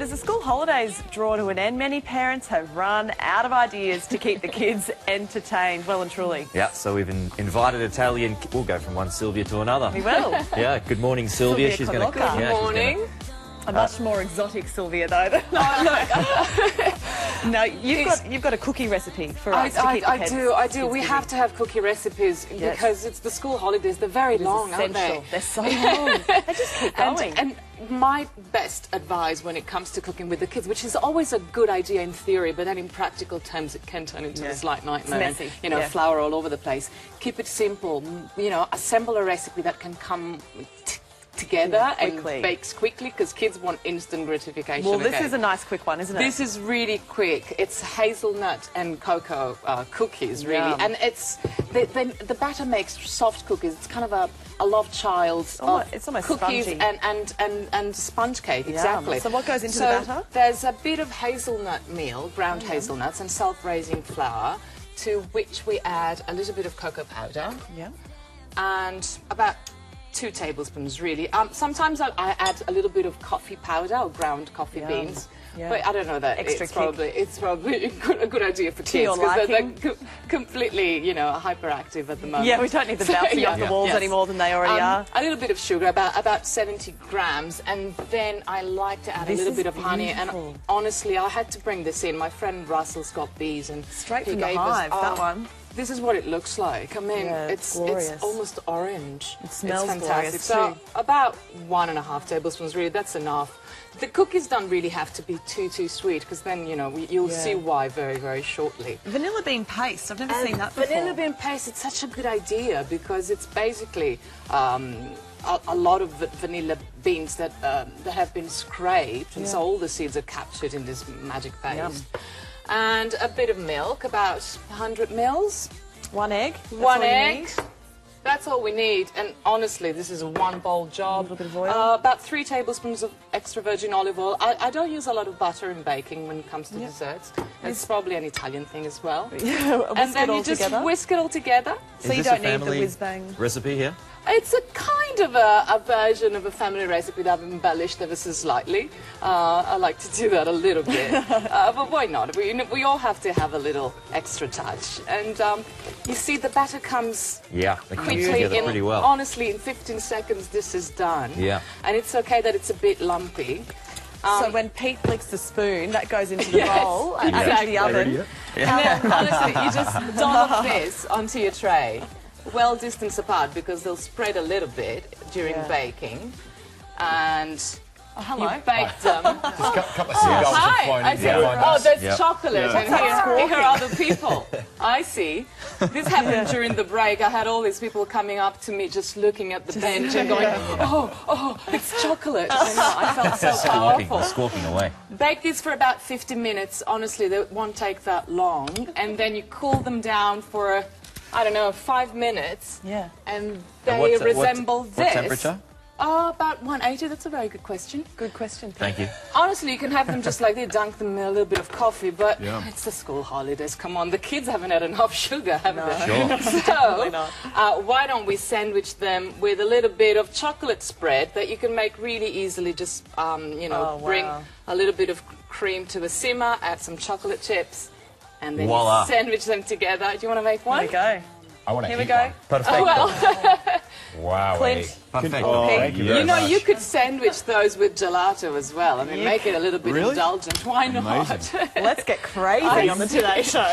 As the school holidays draw to an end, many parents have run out of ideas to keep the kids entertained, well and truly. Yeah, so we've invited Italian... We'll go from one Silvia to another. We will. Yeah, good morning, Sylvia. Silvia She's going to... Colloca. Yeah, Good morning. A much more exotic Silvia, though. Than no, you've got a cookie recipe for us to keep the kids. I do. We have to have cookie recipes because it's the school holidays. They're very long, aren't they? They're so long. They just keep going. And my best advice when it comes to cooking with the kids, which is always a good idea in theory, but then in practical terms it can turn into a slight nightmare. It's messy. And, flour all over the place. Keep it simple. Assemble a recipe that can come together and bakes quickly, because kids want instant gratification. Well, this is a nice quick one, isn't it? This is really quick. It's hazelnut and cocoa cookies, really. Yum. And it's the batter makes soft cookies. It's kind of a love child's it's almost cookies spongy. and sponge cake. Exactly. So what goes into the batter? There's a bit of hazelnut meal, ground hazelnuts, and self-raising flour, to which we add a little bit of cocoa powder. Yeah. And about 2 tablespoons, really. Sometimes I add a little bit of coffee powder or ground coffee beans. Yeah. But I don't know that it's probably a good idea for kids, because they're completely, hyperactive at the moment. Yeah, we don't need them bouncing off the walls any more than they already are. A little bit of sugar, about 70 grams, and then I like to add a little bit of honey. And honestly, I had to bring this in. My friend Russell's got bees, and straight from the hive, that one. This is what it looks like. I mean, it's almost orange. It smells fantastic. glorious So too. about 1.5 tablespoons, really, that's enough. The cookies don't really have to be too sweet, because then, you'll see why very, very shortly. Vanilla bean paste, I've never seen that before. Vanilla bean paste, it's such a good idea, because it's basically a lot of vanilla beans that have been scraped, and so all the seeds are captured in this magic paste. Yum. And a bit of milk, about 100 mils. 1 egg. One egg. That's all we need. And honestly, this is a 1-bowl job. A little bit of oil. About 3 tablespoons of extra virgin olive oil. I don't use a lot of butter in baking when it comes to desserts. It's probably an Italian thing as well. And then you just whisk it all together. So you don't need the whiz-bang recipe here? It's a kind of a version of a family recipe that I've embellished ever so slightly. I like to do that a little bit, but why not? We all have to have a little extra touch. And you see, the batter comes quickly. Pretty well. Honestly, in 15 seconds, this is done. Yeah. And it's okay that it's a bit lumpy. So when Pete flicks the spoon, that goes into the bowl and into the oven. And then, honestly, you just dollop this onto your tray, well distanced apart, because they'll spread a little bit during baking. And you bake them. Just a couple of seagulls have flown in behind us. Oh, there's chocolate, and here are other people. I see. This happened during the break. I had all these people coming up to me, just looking at the bench and going, oh, it's chocolate. I know, I felt so powerful. Squawking away. Bake these for about 50 minutes. Honestly, they won't take that long. And then you cool them down for, I don't know, 5 minutes. Yeah. And they resemble this. What temperature? About 180. That's a very good question. Good question. Thank you. Honestly, you can have them just like they dunk them in a little bit of coffee, but it's the school holidays. Come on, the kids haven't had enough sugar, have they? Sure. So, why don't we sandwich them with a little bit of chocolate spread that you can make really easily? Just, bring a little bit of cream to a simmer, add some chocolate chips, and then you sandwich them together. Do you want to make one? Here we go. I want to Here we go. Perfect. Oh, well. Wow. Clint. Perfect. Oh, thank you very much. You could sandwich those with gelato as well. I mean, make it a little bit indulgent. Why not? Let's get crazy on the Today Show.